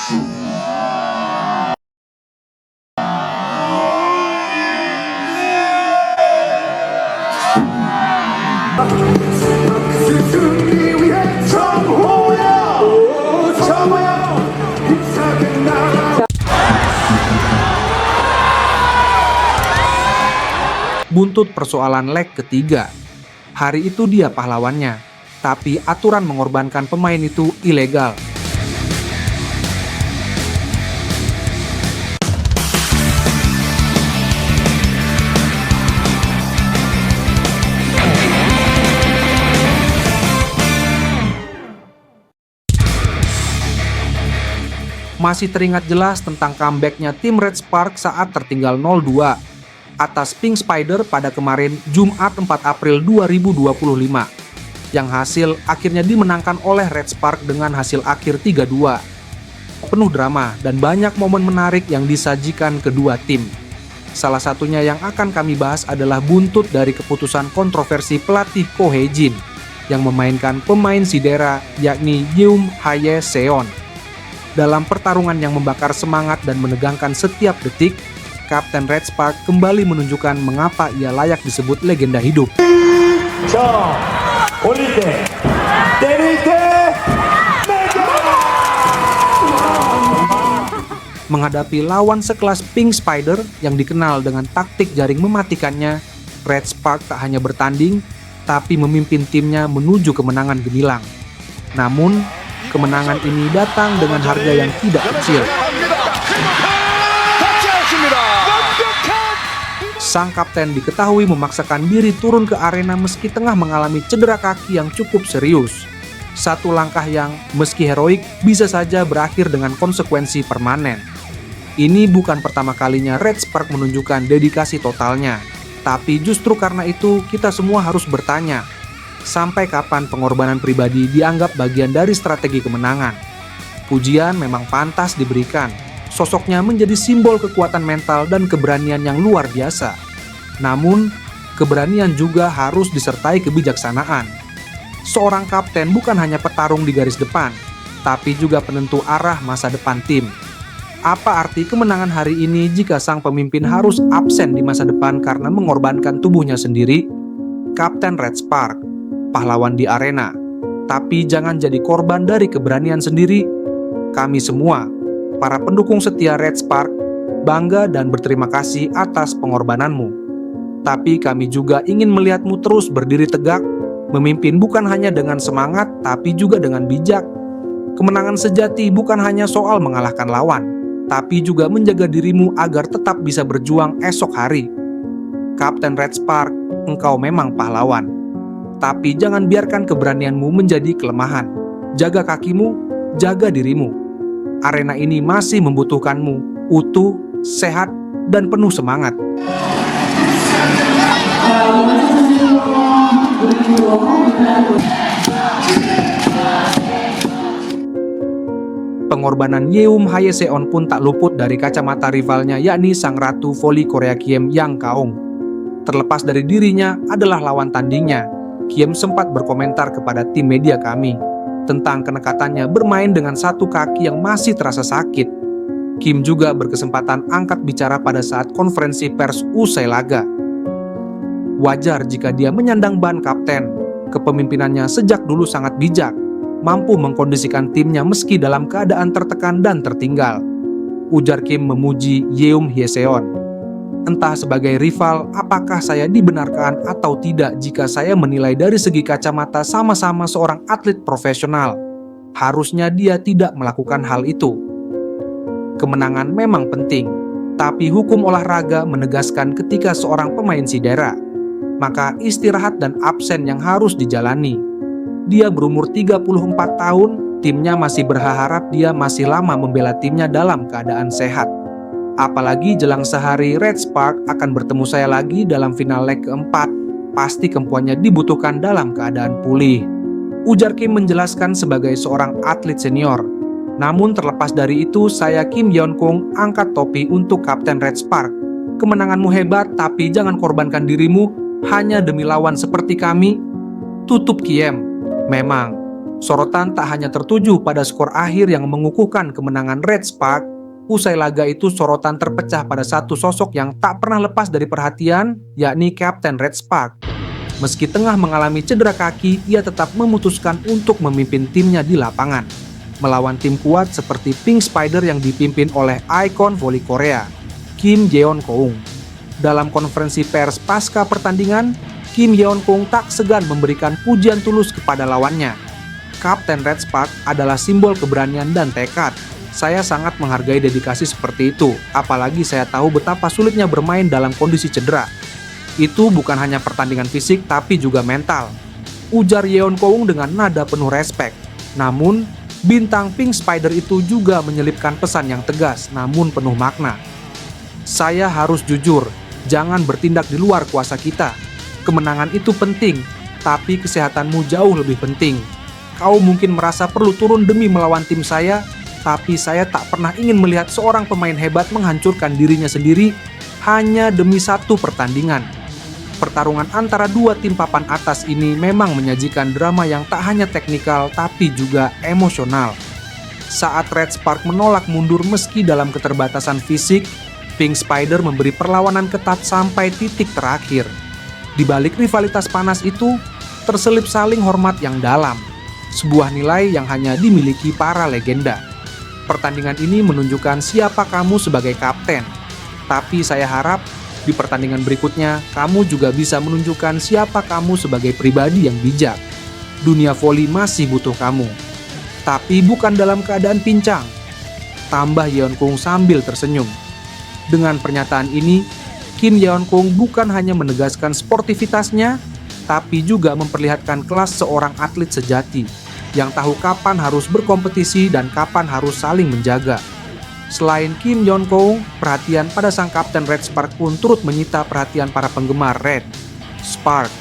Buntut persoalan leg ketiga. Hari itu dia pahlawannya, tapi aturan mengorbankan pemain itu ilegal. Masih teringat jelas tentang comeback-nya tim Red Spark saat tertinggal 0-2 atas Pink Spider pada kemarin Jumat 4 April 2025, yang hasil akhirnya dimenangkan oleh Red Spark dengan hasil akhir 3-2. Penuh drama dan banyak momen menarik yang disajikan kedua tim. Salah satunya yang akan kami bahas adalah buntut dari keputusan kontroversi pelatih Ko Hye-jin yang memainkan pemain Sidera yakni Yeum Hae-seon. Dalam pertarungan yang membakar semangat dan menegangkan setiap detik, Kapten Red Spark kembali menunjukkan mengapa ia layak disebut legenda hidup. Menghadapi lawan sekelas Pink Spider yang dikenal dengan taktik jaring mematikannya, Red Spark tak hanya bertanding, tapi memimpin timnya menuju kemenangan gemilang. Namun, kemenangan ini datang dengan harga yang tidak kecil. Sang kapten diketahui memaksakan diri turun ke arena meski tengah mengalami cedera kaki yang cukup serius. Satu langkah yang, meski heroik, bisa saja berakhir dengan konsekuensi permanen. Ini bukan pertama kalinya Red Spark menunjukkan dedikasi totalnya. Tapi justru karena itu, kita semua harus bertanya, sampai kapan pengorbanan pribadi dianggap bagian dari strategi kemenangan? Pujian memang pantas diberikan. Sosoknya menjadi simbol kekuatan mental dan keberanian yang luar biasa. Namun, keberanian juga harus disertai kebijaksanaan. Seorang kapten bukan hanya petarung di garis depan, tapi juga penentu arah masa depan tim. Apa arti kemenangan hari ini jika sang pemimpin harus absen di masa depan karena mengorbankan tubuhnya sendiri? Kapten Red Spark, pahlawan di arena, tapi jangan jadi korban dari keberanian sendiri. Kami semua, para pendukung setia Red Spark, bangga dan berterima kasih atas pengorbananmu. Tapi kami juga ingin melihatmu terus berdiri tegak, memimpin bukan hanya dengan semangat, tapi juga dengan bijak. Kemenangan sejati bukan hanya soal mengalahkan lawan, tapi juga menjaga dirimu agar tetap bisa berjuang esok hari. Kapten Red Spark, engkau memang pahlawan. Tapi jangan biarkan keberanianmu menjadi kelemahan. Jaga kakimu, jaga dirimu. Arena ini masih membutuhkanmu, utuh, sehat, dan penuh semangat. Pengorbanan Yeum Hae-seon pun tak luput dari kacamata rivalnya yakni sang ratu voli Korea Kiem Yang Kaung. Terlepas dari dirinya adalah lawan tandingnya, Kiem sempat berkomentar kepada tim media kami tentang kenekatannya bermain dengan satu kaki yang masih terasa sakit. Kim juga berkesempatan angkat bicara pada saat konferensi pers usai laga. Wajar jika dia menyandang ban kapten. Kepemimpinannya sejak dulu sangat bijak, mampu mengkondisikan timnya meski dalam keadaan tertekan dan tertinggal. Ujar Kim memuji Yeum Hae-seon. Entah sebagai rival, apakah saya dibenarkan atau tidak jika saya menilai dari segi kacamata sama-sama seorang atlet profesional. Harusnya dia tidak melakukan hal itu. Kemenangan memang penting, tapi hukum olahraga menegaskan ketika seorang pemain cedera, maka istirahat dan absen yang harus dijalani. Dia berumur 34 tahun, timnya masih berharap dia masih lama membela timnya dalam keadaan sehat. Apalagi jelang sehari Red Spark akan bertemu saya lagi dalam final leg keempat. Pasti kemampuannya dibutuhkan dalam keadaan pulih. Ujar Kim menjelaskan sebagai seorang atlet senior. Namun terlepas dari itu, saya Kim Yeon-kung angkat topi untuk Kapten Red Spark. Kemenanganmu hebat, tapi jangan korbankan dirimu hanya demi lawan seperti kami. Tutup Kiem. Memang, Sorotan tak hanya tertuju pada skor akhir yang mengukuhkan kemenangan Red Spark. Usai laga itu, sorotan terpecah pada satu sosok yang tak pernah lepas dari perhatian, yakni Kapten Red Spark. Meski tengah mengalami cedera kaki, ia tetap memutuskan untuk memimpin timnya di lapangan, melawan tim kuat seperti Pink Spider yang dipimpin oleh ikon voli Korea, Kim Yeon-keung. Dalam konferensi pers pasca pertandingan, Kim Yeon-keung tak segan memberikan pujian tulus kepada lawannya. Kapten Red Spark adalah simbol keberanian dan tekad. Saya sangat menghargai dedikasi seperti itu, apalagi saya tahu betapa sulitnya bermain dalam kondisi cedera. Itu bukan hanya pertandingan fisik, tapi juga mental, ujar Yeon-keung dengan nada penuh respek. Namun, bintang Pink Spider itu juga menyelipkan pesan yang tegas, namun penuh makna. Saya harus jujur, jangan bertindak di luar kuasa kita. Kemenangan itu penting, tapi kesehatanmu jauh lebih penting. Kau mungkin merasa perlu turun demi melawan tim saya, tapi saya tak pernah ingin melihat seorang pemain hebat menghancurkan dirinya sendiri hanya demi satu pertandingan. Pertarungan antara dua tim papan atas ini memang menyajikan drama yang tak hanya teknikal tapi juga emosional. Saat Red Spark menolak mundur meski dalam keterbatasan fisik, Pink Spider memberi perlawanan ketat sampai titik terakhir. Di balik rivalitas panas itu, terselip saling hormat yang dalam, sebuah nilai yang hanya dimiliki para legenda. Pertandingan ini menunjukkan siapa kamu sebagai kapten. Tapi saya harap di pertandingan berikutnya kamu juga bisa menunjukkan siapa kamu sebagai pribadi yang bijak. Dunia voli masih butuh kamu. Tapi bukan dalam keadaan pincang, tambah Yeon-keung sambil tersenyum. Dengan pernyataan ini, Kim Yeon-keung bukan hanya menegaskan sportivitasnya, tapi juga memperlihatkan kelas seorang atlet sejati yang tahu kapan harus berkompetisi dan kapan harus saling menjaga. Selain Kim Yeon-keung, perhatian pada sang kapten Red Spark pun turut menyita perhatian para penggemar Red Spark.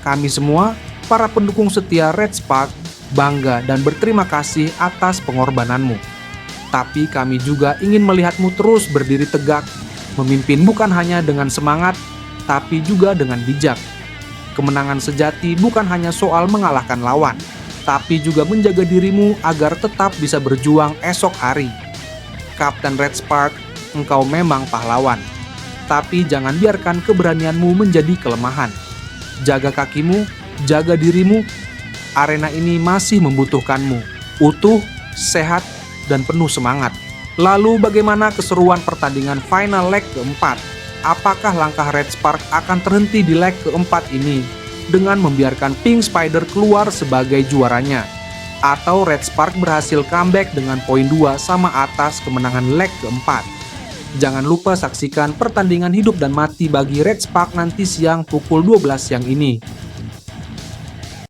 Kami semua, para pendukung setia Red Spark, bangga dan berterima kasih atas pengorbananmu. Tapi kami juga ingin melihatmu terus berdiri tegak, memimpin bukan hanya dengan semangat, tapi juga dengan bijak. Kemenangan sejati bukan hanya soal mengalahkan lawan, tapi juga menjaga dirimu agar tetap bisa berjuang esok hari. Kapten Red Spark, engkau memang pahlawan. Tapi jangan biarkan keberanianmu menjadi kelemahan. Jaga kakimu, jaga dirimu. Arena ini masih membutuhkanmu, utuh, sehat, dan penuh semangat. Lalu bagaimana keseruan pertandingan final leg keempat? Apakah langkah Red Spark akan terhenti di leg keempat ini dengan membiarkan Pink Spider keluar sebagai juaranya? Atau Red Spark berhasil comeback dengan poin 2 sama atas kemenangan leg keempat? Jangan lupa saksikan pertandingan hidup dan mati bagi Red Spark nanti siang pukul 12 siang ini.